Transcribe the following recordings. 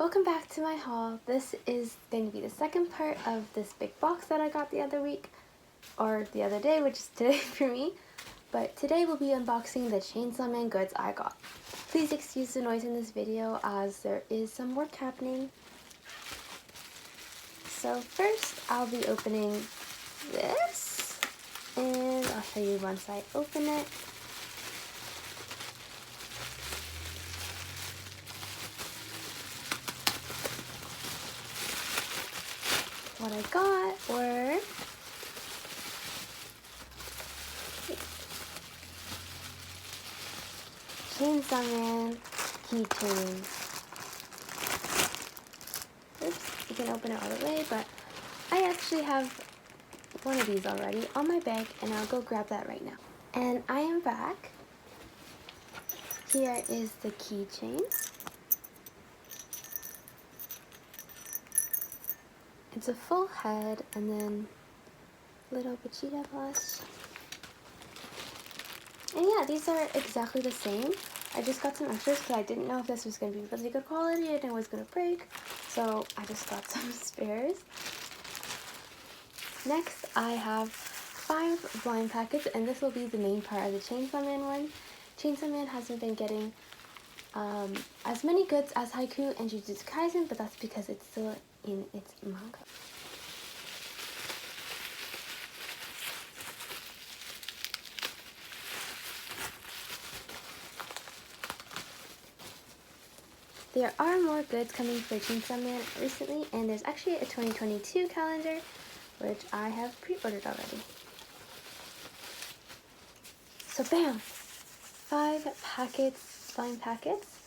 welcome back to my haul. This is going to be the second part of this big box that I got the other week, or the other day, which is today for me. But today we'll be unboxing the Chainsaw Man goods I got. Please excuse the noise in this video as there is some work happening. So first I'll be opening this, and I'll show you once I open it. What I got were Chainsaw Man keychains. Oops, you can open it all the way, but I actually have one of these already on my bag, and I'll go grab that right now. And I am back. Here is the keychains. It's a full head and then little Pachita blush. And yeah, these are exactly the same. I just got some extras because I didn't know if this was going to be really good quality and it was going to break. So I just got some spares. Next, I have 5 blind packets, and this will be the main part of the Chainsaw Man one. Chainsaw Man hasn't been getting as many goods as Haiku and Jujutsu Kaisen, but that's because it's still in its manga. There are more goods coming for Chainsaw Man recently, and there's actually a 2022 calendar, which I have pre-ordered already. So bam! 5 packets, blind packets,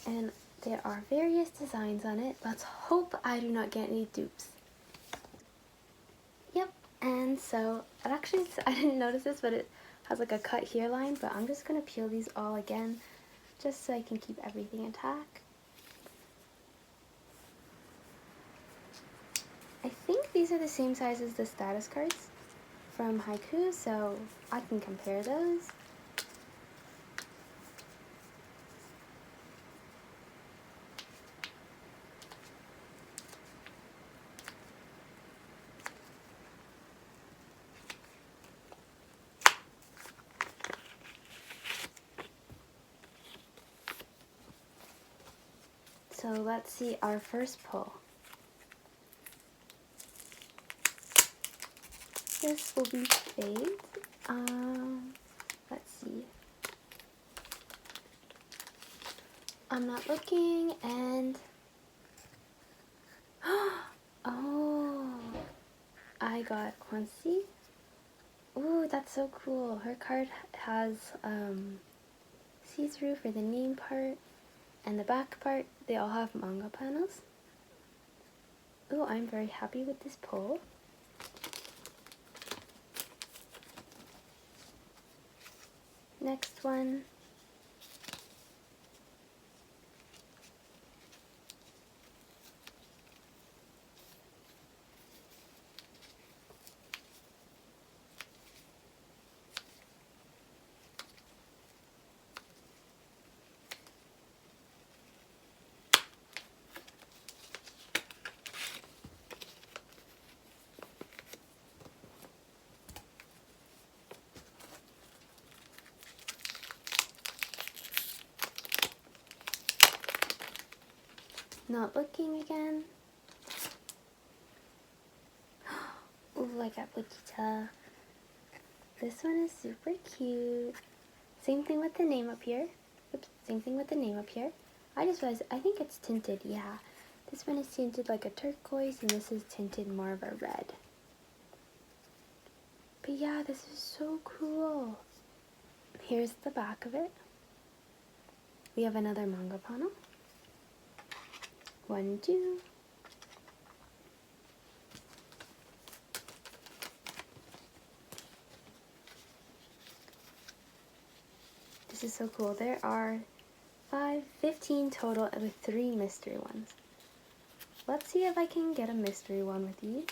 and there are various designs on it. Let's hope I do not get any dupes. Yep, and so it actually, I didn't notice this, but it has like a cut here line, but I'm just going to peel these all again just so I can keep everything intact. I think these are the same size as the status cards from Haiku, so I can compare those. So let's see our first pull. This will be fade. Let's see. I'm not looking, and oh, I got Quincy. Ooh, that's so cool. Her card has see-through for the name part, and the back part, they all have manga panels. Ooh, I'm very happy with this pull. Next one. Not looking again. Ooh, I got Wichita. This one is super cute. Same thing with the name up here. Oops, same thing with the name up here. I just realized, I think it's tinted, yeah. This one is tinted like a turquoise, and this is tinted more of a red. But yeah, this is so cool. Here's the back of it. We have another manga panel. 1, 2. This is so cool. There are 15 total with 3 mystery ones. Let's see if I can get a mystery one with these.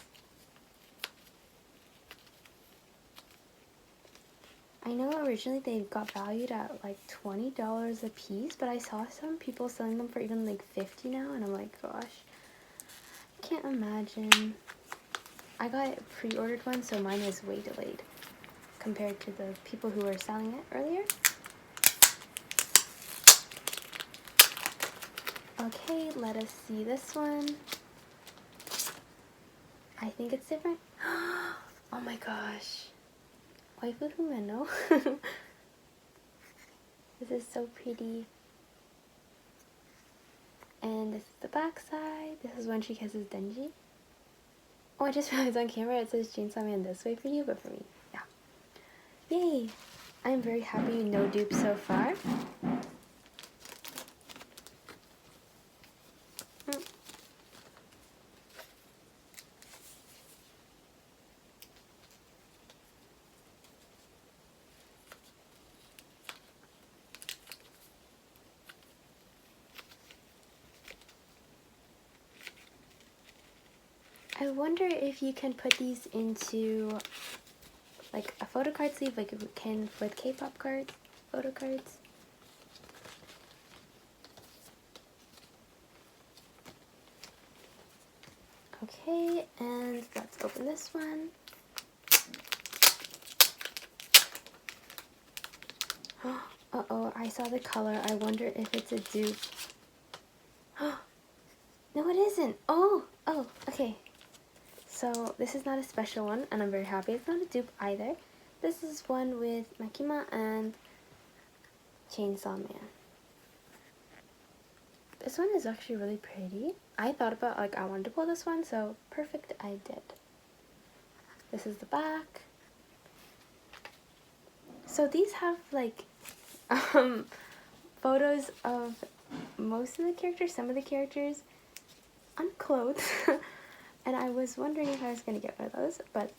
I know originally they got valued at like $20 a piece, but I saw some people selling them for even like $50 now, and I'm like, gosh, I can't imagine. I got a pre-ordered one, so mine was way delayed compared to the people who were selling it earlier. Okay, let us see this one. I think it's different. Oh my gosh. Waifu Humeno. This is so pretty. And this is the back side. This is when she kisses Denji. Oh, I just realized on camera it says Chainsaw Man this way for you, but for me, yeah. Yay! I'm very happy, no dupe so far. I wonder if you can put these into like a photo card sleeve, like you can with K-pop cards, photo cards. Okay, and let's open this one. Uh-oh, I saw the color. I wonder if it's a dupe. No, it isn't. Oh, okay. So this is not a special one, and I'm very happy it's not a dupe either. This is one with Makima and Chainsaw Man. This one is actually really pretty. I thought about, like, I wanted to pull this one, so perfect, I did. This is the back. So these have, like, photos of most of the characters, some of the characters unclothed. And I was wondering if I was going to get one of those, but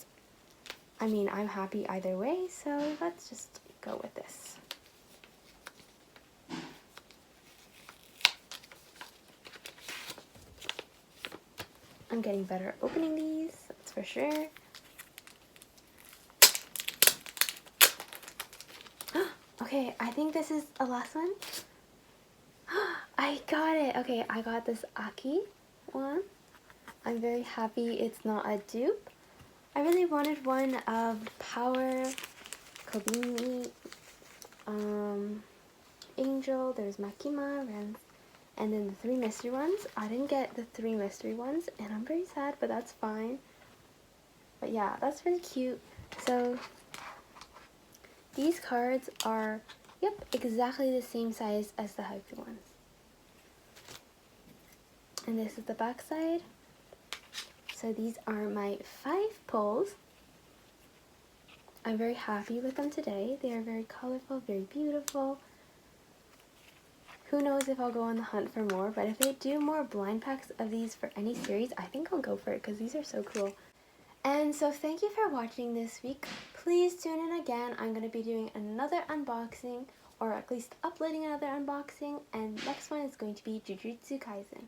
I mean, I'm happy either way, so let's just go with this. I'm getting better at opening these, that's for sure. Okay, I think this is the last one. I got it! Okay, I got this Aki one. I'm very happy it's not a dupe. I really wanted one of Power, Kobini, Angel, there's Makima, Ren, and then the 3 mystery ones. I didn't get the 3 mystery ones, and I'm very sad, but that's fine. But yeah, that's really cute. So these cards are, yep, exactly the same size as the Haiku ones. And this is the back side. So these are my 5 pulls. I'm very happy with them today. They are very colorful, very beautiful. Who knows if I'll go on the hunt for more, but if they do more blind packs of these for any series, I think I'll go for it because these are so cool. And so thank you for watching this week. Please tune in again. I'm going to be doing another unboxing, or at least uploading another unboxing, and next one is going to be Jujutsu Kaisen.